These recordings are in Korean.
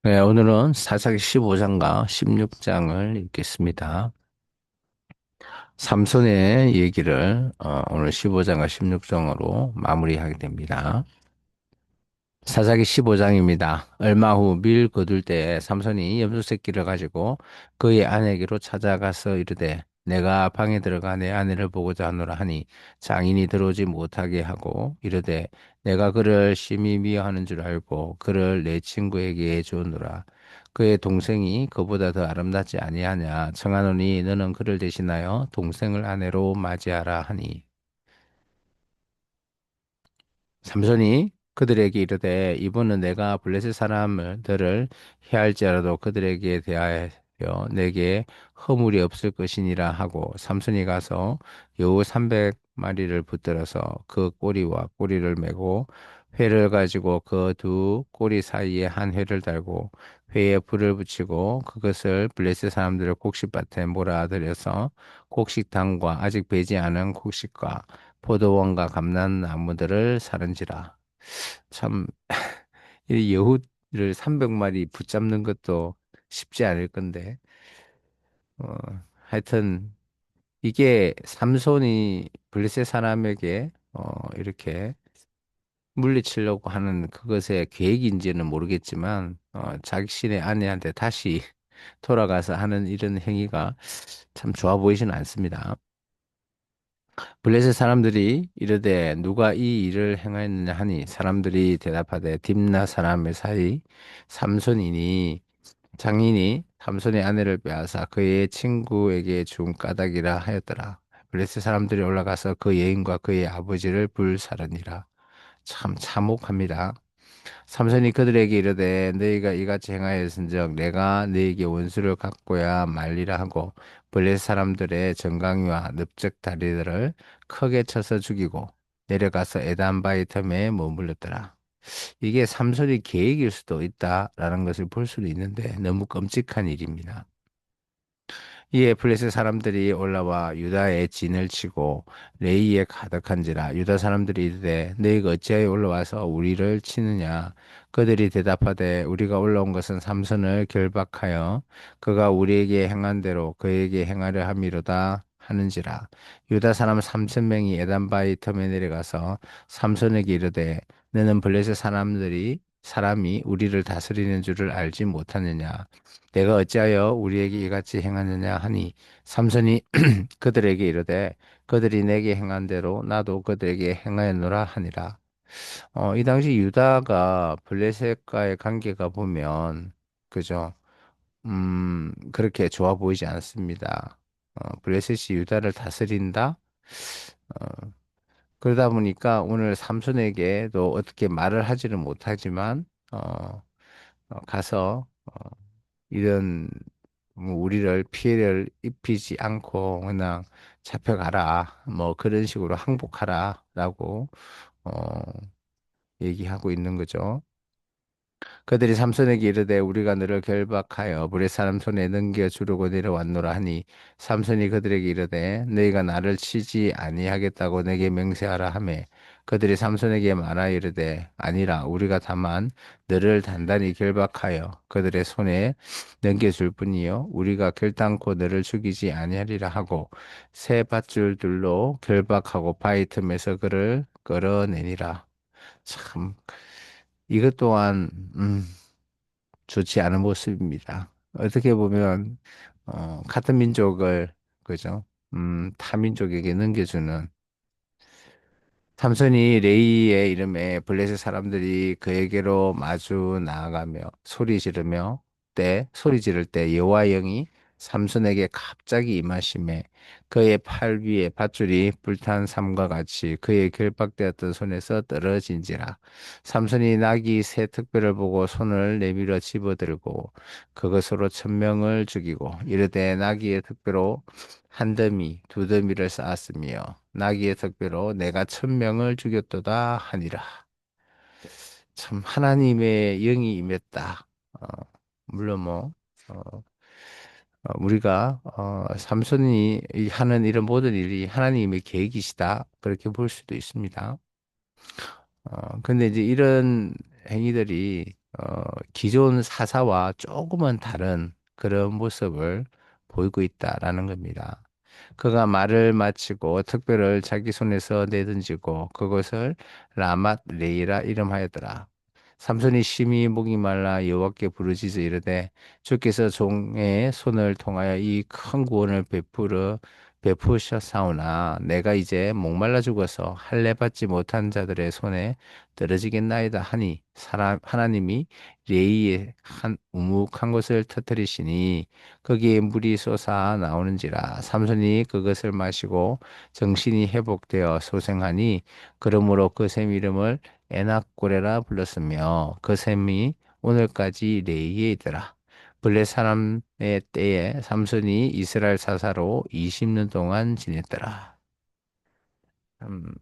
네, 오늘은 사사기 15장과 16장을 읽겠습니다. 삼손의 얘기를 오늘 15장과 16장으로 마무리하게 됩니다. 사사기 15장입니다. 얼마 후 밀 거둘 때에 삼손이 염소 새끼를 가지고 그의 아내에게로 찾아가서 이르되 내가 방에 들어가 내 아내를 보고자 하노라 하니 장인이 들어오지 못하게 하고 이르되 내가 그를 심히 미워하는 줄 알고 그를 내 친구에게 주노라. 그의 동생이 그보다 더 아름답지 아니하냐 청하노니 너는 그를 대신하여 동생을 아내로 맞이하라 하니 삼손이 그들에게 이르되 이번은 내가 블레셋 사람들을 해할지라도 그들에게 대하여 내게 허물이 없을 것이니라 하고 삼손이 가서 여우 300마리를 붙들어서 그 꼬리와 꼬리를 메고 회를 가지고 그 두 꼬리 사이에 한 회를 달고 회에 불을 붙이고 그것을 블레셋 사람들을 곡식밭에 몰아들여서 곡식당과 아직 배지 않은 곡식과 포도원과 감람나무들을 사른지라. 참, 이 여우를 300마리 붙잡는 것도 쉽지 않을 건데, 어, 하여튼, 이게 삼손이 블레셋 사람에게, 이렇게 물리치려고 하는 그것의 계획인지는 모르겠지만, 자신의 아내한테 다시 돌아가서 하는 이런 행위가 참 좋아 보이지는 않습니다. 블레셋 사람들이 이르되 누가 이 일을 행하였느냐 하니 사람들이 대답하되 딥나 사람의 사이 삼손이니 장인이 삼손의 아내를 빼앗아 그의 친구에게 준 까닭이라 하였더라. 블레셋 사람들이 올라가서 그 여인과 그의 아버지를 불사르니라. 참 참혹합니다. 삼손이 그들에게 이르되 너희가 이같이 행하였은즉 내가 너희에게 원수를 갚고야 말리라 하고 블레셋 사람들의 정강이와 넓적 다리들을 크게 쳐서 죽이고 내려가서 에단 바위 틈에 머물렀더라. 이게 삼손의 계획일 수도 있다라는 것을 볼 수도 있는데 너무 끔찍한 일입니다. 이에 블레셋 사람들이 올라와 유다의 진을 치고 레이에 가득한지라 유다 사람들이 이르되 너희가 어찌하여 올라와서 우리를 치느냐 그들이 대답하되 우리가 올라온 것은 삼손을 결박하여 그가 우리에게 행한 대로 그에게 행하려 함이로다 하는지라 유다 사람 3,000명이 에단바위 틈에 내려가서 삼손에게 이르되 너는 블레셋 사람이 우리를 다스리는 줄을 알지 못하느냐 내가 어찌하여 우리에게 이같이 행하느냐 하니 삼손이 그들에게 이르되 그들이 내게 행한 대로 나도 그들에게 행하였노라 하니라. 이 당시 유다가 블레셋과의 관계가 보면 그죠? 그렇게 좋아 보이지 않습니다. 블레셋이 유다를 다스린다? 그러다 보니까 오늘 삼손에게도 어떻게 말을 하지는 못하지만 가서 이런 뭐 우리를 피해를 입히지 않고 그냥 잡혀가라 뭐 그런 식으로 항복하라라고 어 얘기하고 있는 거죠. 그들이 삼손에게 이르되 우리가 너를 결박하여 불의 사람 손에 넘겨 주려고 내려왔노라 하니 삼손이 그들에게 이르되 너희가 나를 치지 아니하겠다고 내게 맹세하라 하매 그들이 삼손에게 말하여 이르되 아니라 우리가 다만 너를 단단히 결박하여 그들의 손에 넘겨줄 뿐이요 우리가 결단코 너를 죽이지 아니하리라 하고 새 밧줄들로 결박하고 바위 틈에서 그를 끌어내니라. 참 이것 또한 좋지 않은 모습입니다. 어떻게 보면 같은 민족을 그죠? 타민족에게 넘겨주는 삼손이 레이의 이름에 블레셋 사람들이 그에게로 마주 나아가며 소리 지를 때 여호와 영이 삼손에게 갑자기 임하심에 그의 팔 위에 밧줄이 불탄 삼과 같이 그의 결박되었던 손에서 떨어진지라 삼손이 나귀 새 특별을 보고 손을 내밀어 집어들고 그것으로 1,000명을 죽이고 이르되 나귀의 특별로 한 더미 두 더미를 쌓았으며 나귀의 턱뼈로 내가 1,000명을 죽였도다 하니라. 참 하나님의 영이 임했다. 어, 물론 뭐 우리가 삼손이 하는 이런 모든 일이 하나님의 계획이시다 그렇게 볼 수도 있습니다. 근데 이제 이런 행위들이 기존 사사와 조금은 다른 그런 모습을 보이고 있다라는 겁니다. 그가 말을 마치고 특별을 자기 손에서 내던지고 그것을 라맛 레이라 이름하였더라. 삼손이 심히 목이 말라 여호와께 부르짖어 이르되 주께서 종의 손을 통하여 이 큰 구원을 베푸셨사오나 내가 이제 목말라 죽어서 할례 받지 못한 자들의 손에 떨어지겠나이다 하니 하나님이 레이의 한 우묵한 곳을 터뜨리시니 거기에 물이 솟아 나오는지라 삼손이 그것을 마시고 정신이 회복되어 소생하니 그러므로 그 샘 이름을 에낙고레라 불렀으며 그 샘이 오늘까지 레이에 있더라. 블레 사람의 때에 삼손이 이스라엘 사사로 20년 동안 지냈더라. 음,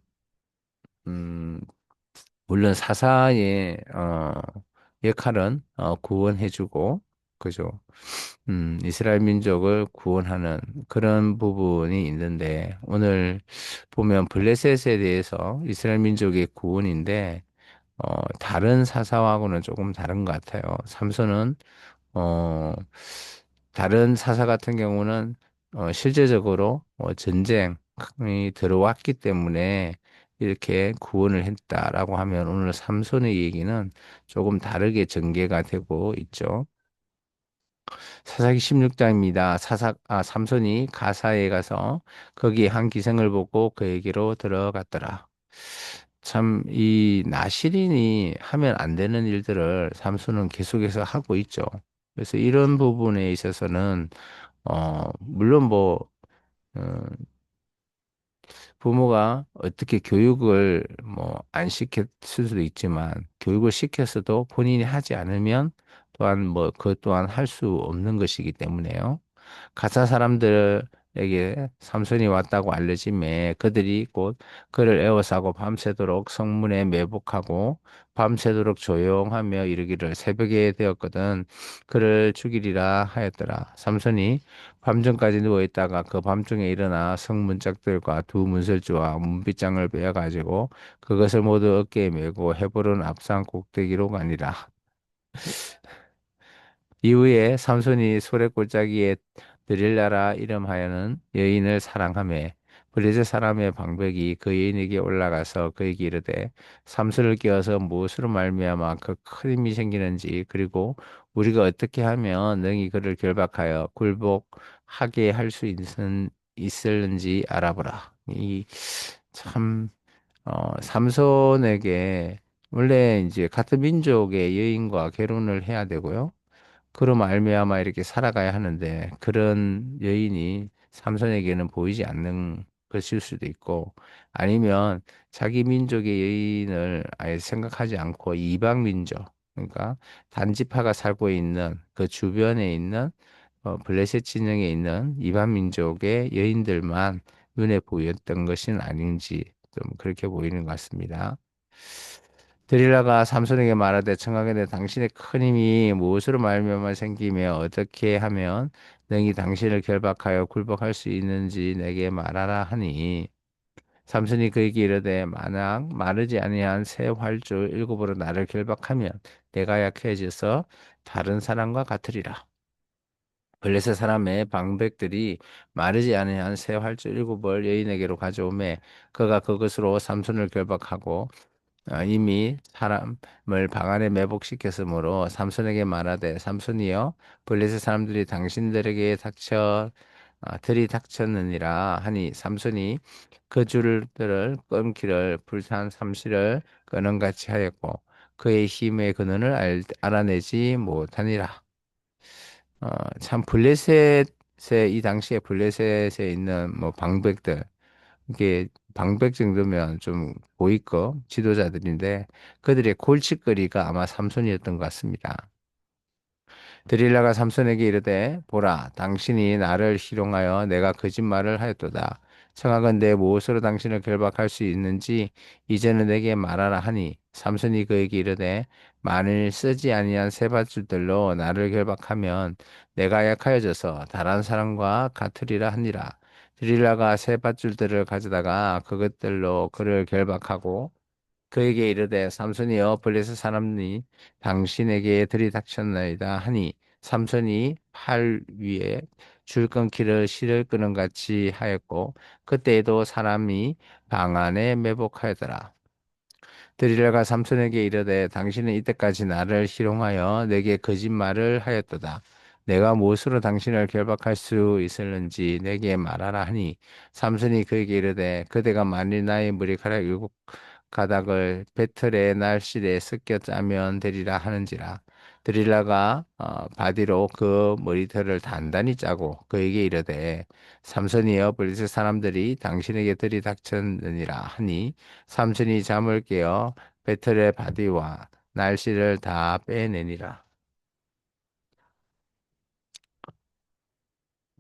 음, 물론 사사의 역할은 구원해주고 그죠. 이스라엘 민족을 구원하는 그런 부분이 있는데 오늘 보면 블레셋에 대해서 이스라엘 민족의 구원인데 다른 사사하고는 조금 다른 것 같아요. 삼손은 어, 다른 사사 같은 경우는 실제적으로 전쟁이 들어왔기 때문에 이렇게 구원을 했다라고 하면 오늘 삼손의 얘기는 조금 다르게 전개가 되고 있죠. 사사기 16장입니다. 삼손이 가사에 가서 거기 한 기생을 보고 그에게로 들어갔더라. 참, 이 나시린이 하면 안 되는 일들을 삼손은 계속해서 하고 있죠. 그래서 이런 부분에 있어서는, 물론 뭐, 어, 부모가 어떻게 교육을 뭐 안 시켰을 수도 있지만, 교육을 시켰어도 본인이 하지 않으면 또한 뭐, 그것 또한 할 수 없는 것이기 때문에요. 가짜 사람들에게 삼손이 왔다고 알려짐에 그들이 곧 그를 에워싸고 밤새도록 성문에 매복하고 밤새도록 조용하며 이르기를 새벽에 되었거든 그를 죽이리라 하였더라. 삼손이 밤중까지 누워 있다가 그 밤중에 일어나 성문짝들과 두 문설주와 문빗장을 베어 가지고 그것을 모두 어깨에 메고 헤브론 앞산 꼭대기로 가니라. 이후에 삼손이 소래골짜기에 드릴라라 이름하여는 여인을 사랑하매 브리스 사람의 방백이 그 여인에게 올라가서 그에게 이르되 삼손을 끼워서 무엇으로 말미암아 그 큰 힘이 생기는지 그리고 우리가 어떻게 하면 능히 그를 결박하여 굴복하게 할 수 있을는지 알아보라. 이참 삼손에게 원래 이제 같은 민족의 여인과 결혼을 해야 되고요. 그로 말미암아 이렇게 살아가야 하는데 그런 여인이 삼손에게는 보이지 않는 것일 수도 있고 아니면 자기 민족의 여인을 아예 생각하지 않고 이방 민족 그러니까 단지파가 살고 있는 그 주변에 있는 블레셋 진영에 있는 이방 민족의 여인들만 눈에 보였던 것은 아닌지 좀 그렇게 보이는 것 같습니다. 드릴라가 삼손에게 말하되 청하건대 당신의 큰 힘이 무엇으로 말미암아 생기며 어떻게 하면 능히 당신을 결박하여 굴복할 수 있는지 내게 말하라 하니 삼손이 그에게 이르되 만약 마르지 아니한 새 활줄 일곱으로 나를 결박하면 내가 약해져서 다른 사람과 같으리라. 블레셋 사람의 방백들이 마르지 아니한 새 활줄 일곱을 여인에게로 가져오매 그가 그것으로 삼손을 결박하고 이미 사람을 방 안에 매복시켰으므로 삼손에게 말하되 삼손이여 블레셋 사람들이 당신들에게 들이닥쳤느니라 하니 삼손이 그 줄들을 끊기를 불타는 삼시를 끄는같이 하였고 그의 힘의 근원을 알아내지 못하니라. 참 블레셋의 이 당시에 블레셋에 있는 뭐 방백들 이게 방백 정도면 좀 고위급 지도자들인데 그들의 골칫거리가 아마 삼손이었던 것 같습니다. 드릴라가 삼손에게 이르되 보라 당신이 나를 희롱하여 내가 거짓말을 하였도다. 청하건대 무엇으로 당신을 결박할 수 있는지 이제는 내게 말하라 하니 삼손이 그에게 이르되 만일 쓰지 아니한 세 밧줄들로 나를 결박하면 내가 약하여져서 다른 사람과 같으리라 하니라. 드릴라가 세 밧줄들을 가져다가 그것들로 그를 결박하고 그에게 이르되 삼손이여 블레셋 사람이 당신에게 들이닥쳤나이다 하니 삼손이 팔 위에 줄 끊기를 실을 끄는 같이 하였고 그때에도 사람이 방 안에 매복하였더라. 드릴라가 삼손에게 이르되 당신은 이때까지 나를 희롱하여 내게 거짓말을 하였도다. 내가 무엇으로 당신을 결박할 수 있을는지 내게 말하라 하니 삼손이 그에게 이르되 그대가 만일 나의 머리카락 일곱 가닥을 배틀의 날실에 섞여 짜면 되리라 하는지라. 드릴라가 바디로 그 머리털을 단단히 짜고 그에게 이르되 삼손이여 블레셋 사람들이 당신에게 들이닥쳤느니라 하니 삼손이 잠을 깨어 배틀의 바디와 날씨를 다 빼내니라.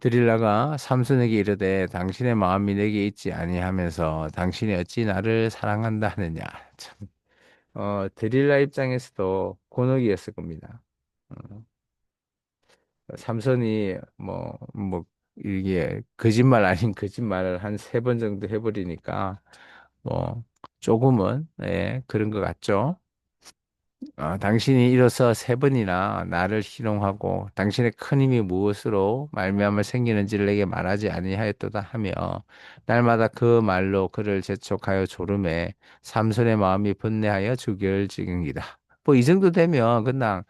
드릴라가 삼손에게 이르되 당신의 마음이 내게 있지 아니하면서 당신이 어찌 나를 사랑한다 하느냐. 참, 드릴라 입장에서도 곤혹이었을 겁니다. 어, 삼손이 이게 거짓말 아닌 거짓말을 한 세 번 정도 해버리니까 뭐 조금은 그런 것 같죠. 당신이 이로써 세 번이나 나를 희롱하고 당신의 큰 힘이 무엇으로 말미암아 생기는지를 내게 말하지 아니하였도다 하며 날마다 그 말로 그를 재촉하여 조름에 삼손의 마음이 번뇌하여 죽을 지경이다. 뭐 이 정도 되면 그냥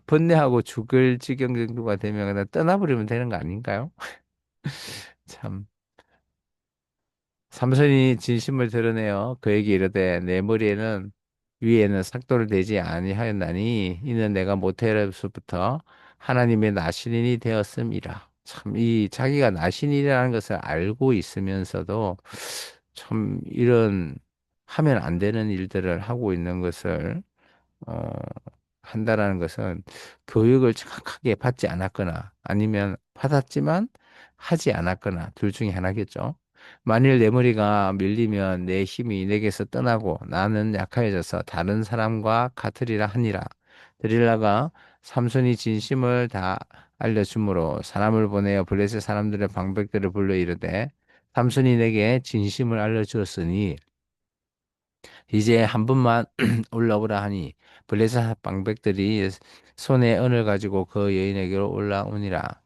번뇌하고 죽을 지경 정도가 되면 그냥 떠나버리면 되는 거 아닌가요? 참. 삼손이 진심을 드러내어 그에게 이르되 내 머리에는 위에는 삭도를 대지 아니하였나니 이는 내가 모태로부터 하나님의 나시린이 되었음이라. 참 이 자기가 나신이라는 것을 알고 있으면서도 참 이런 하면 안 되는 일들을 하고 있는 것을 어, 한다라는 것은 교육을 정확하게 받지 않았거나 아니면 받았지만 하지 않았거나 둘 중에 하나겠죠. 만일 내 머리가 밀리면 내 힘이 내게서 떠나고 나는 약해져서 다른 사람과 같으리라 하니라. 드릴라가 삼손이 진심을 다 알려주므로 사람을 보내어 블레셋 사람들의 방백들을 불러 이르되 삼손이 내게 진심을 알려주었으니 이제 한 번만 올라오라 하니 블레셋 방백들이 손에 은을 가지고 그 여인에게로 올라오니라.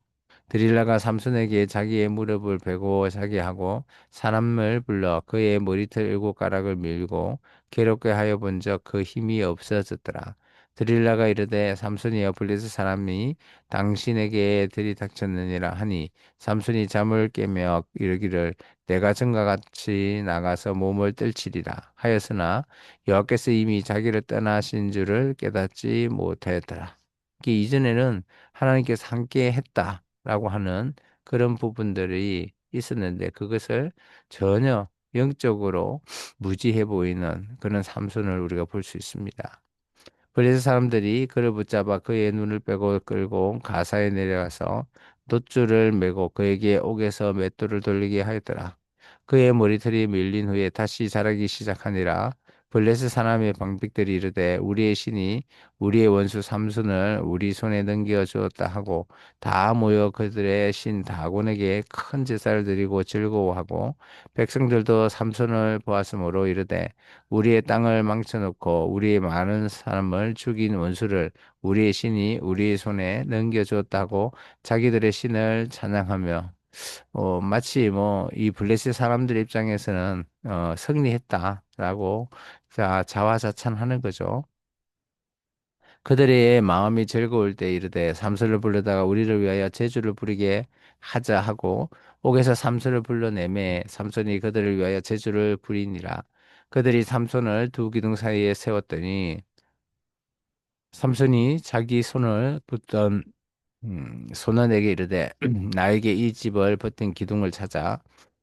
드릴라가 삼손에게 자기의 무릎을 베고 자게 하고 사람을 불러 그의 머리털 일곱 가락을 밀고 괴롭게 하여 본즉 그 힘이 없어졌더라. 드릴라가 이르되 삼손이여 블레셋 사람이 당신에게 들이닥쳤느니라 하니 삼손이 잠을 깨며 이르기를 내가 전과 같이 나가서 몸을 떨치리라 하였으나 여호와께서 이미 자기를 떠나신 줄을 깨닫지 못하였더라. 이게 이전에는 하나님께서 함께 했다라고 하는 그런 부분들이 있었는데 그것을 전혀 영적으로 무지해 보이는 그런 삼손을 우리가 볼 수 있습니다. 그래서 사람들이 그를 붙잡아 그의 눈을 빼고 끌고 가사에 내려가서 돛줄을 메고 그에게 옥에서 맷돌을 돌리게 하였더라. 그의 머리털이 밀린 후에 다시 자라기 시작하니라. 블레셋 사람의 방백들이 이르되 우리의 신이 우리의 원수 삼손을 우리 손에 넘겨 주었다 하고 다 모여 그들의 신 다곤에게 큰 제사를 드리고 즐거워하고 백성들도 삼손을 보았으므로 이르되 우리의 땅을 망쳐놓고 우리의 많은 사람을 죽인 원수를 우리의 신이 우리의 손에 넘겨주었다고 자기들의 신을 찬양하며 마치 뭐 이 블레셋 사람들 입장에서는 승리했다라고 자화자찬하는 거죠. 그들의 마음이 즐거울 때 이르되 삼손을 불러다가 우리를 위하여 제주를 부리게 하자 하고 옥에서 삼손을 불러내매 삼손이 그들을 위하여 제주를 부리니라. 그들이 삼손을 두 기둥 사이에 세웠더니 삼손이 자기 손을 붙던 소년에게 이르되 나에게 이 집을 붙은 기둥을 찾아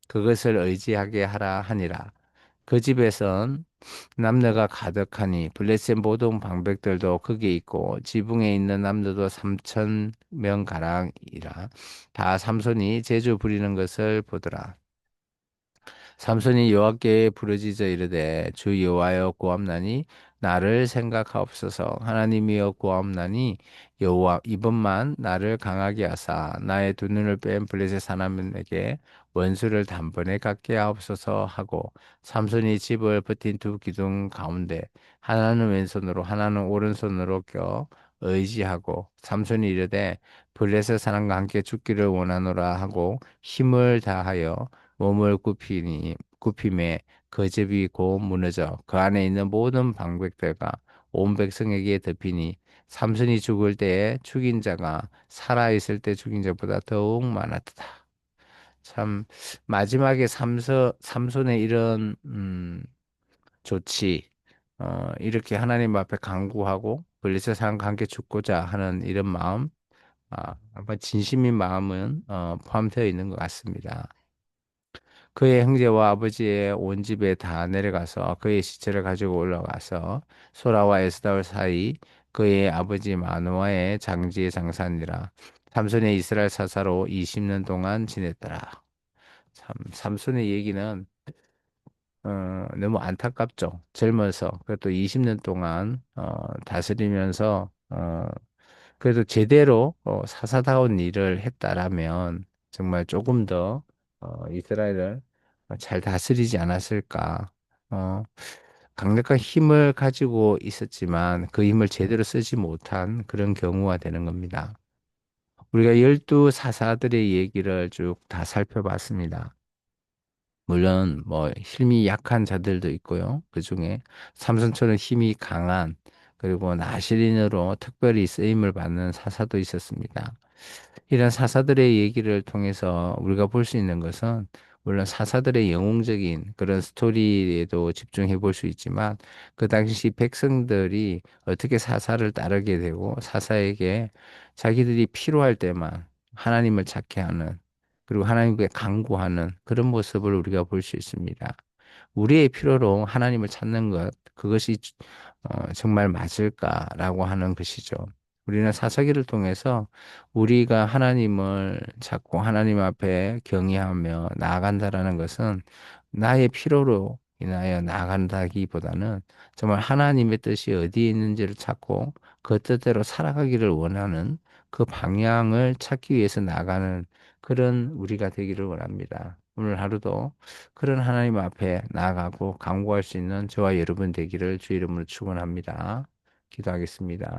그것을 의지하게 하라 하니라. 그 집에선 남녀가 가득하니 블레셋 모든 방백들도 거기 있고 지붕에 있는 남녀도 3천 명 가량이라. 다 삼손이 제주 부리는 것을 보더라. 삼손이 여호와께 부르짖어 이르되 주 여호와여 구함나니 나를 생각하옵소서. 하나님이여 구함나니 여호와 이번만 나를 강하게 하사 나의 두 눈을 뺀 블레셋 사람에게 원수를 단번에 갚게 하옵소서 하고 삼손이 집을 버틴 두 기둥 가운데 하나는 왼손으로 하나는 오른손으로 껴 의지하고 삼손이 이르되 블레셋 사람과 함께 죽기를 원하노라 하고 힘을 다하여 몸을 굽힘에 그 집이 곧 무너져 그 안에 있는 모든 방백들과 온 백성에게 덮이니 삼손이 죽을 때에 죽인 자가 살아 있을 때 죽인 자보다 더욱 많았다. 참 마지막에 삼손의 이런 조치 이렇게 하나님 앞에 간구하고 블레셋 사람과 함께 죽고자 하는 이런 마음 아마 진심인 마음은 포함되어 있는 것 같습니다. 그의 형제와 아버지의 온 집에 다 내려가서 그의 시체를 가지고 올라가서 소라와 에스다올 사이 그의 아버지 마노아의 장지에 장사하니라. 삼손의 이스라엘 사사로 20년 동안 지냈더라. 참 삼손의 얘기는 너무 안타깝죠. 젊어서 그래도 20년 동안 다스리면서 그래도 제대로 사사다운 일을 했다라면 정말 조금 더 이스라엘을 잘 다스리지 않았을까. 어, 강력한 힘을 가지고 있었지만 그 힘을 제대로 쓰지 못한 그런 경우가 되는 겁니다. 우리가 12 사사들의 얘기를 쭉 다 살펴봤습니다. 물론 뭐 힘이 약한 자들도 있고요. 그중에 삼손처럼 힘이 강한 그리고 나시린으로 특별히 쓰임을 받는 사사도 있었습니다. 이런 사사들의 얘기를 통해서 우리가 볼 수 있는 것은 물론 사사들의 영웅적인 그런 스토리에도 집중해 볼 수 있지만 그 당시 백성들이 어떻게 사사를 따르게 되고 사사에게 자기들이 필요할 때만 하나님을 찾게 하는 그리고 하나님께 간구하는 그런 모습을 우리가 볼 수 있습니다. 우리의 필요로 하나님을 찾는 것, 그것이 정말 맞을까라고 하는 것이죠. 우리는 사사기를 통해서 우리가 하나님을 찾고 하나님 앞에 경외하며 나아간다라는 것은 나의 필요로 인하여 나아간다기보다는 정말 하나님의 뜻이 어디에 있는지를 찾고 그 뜻대로 살아가기를 원하는 그 방향을 찾기 위해서 나가는 그런 우리가 되기를 원합니다. 오늘 하루도 그런 하나님 앞에 나아가고 간구할 수 있는 저와 여러분 되기를 주 이름으로 축원합니다. 기도하겠습니다.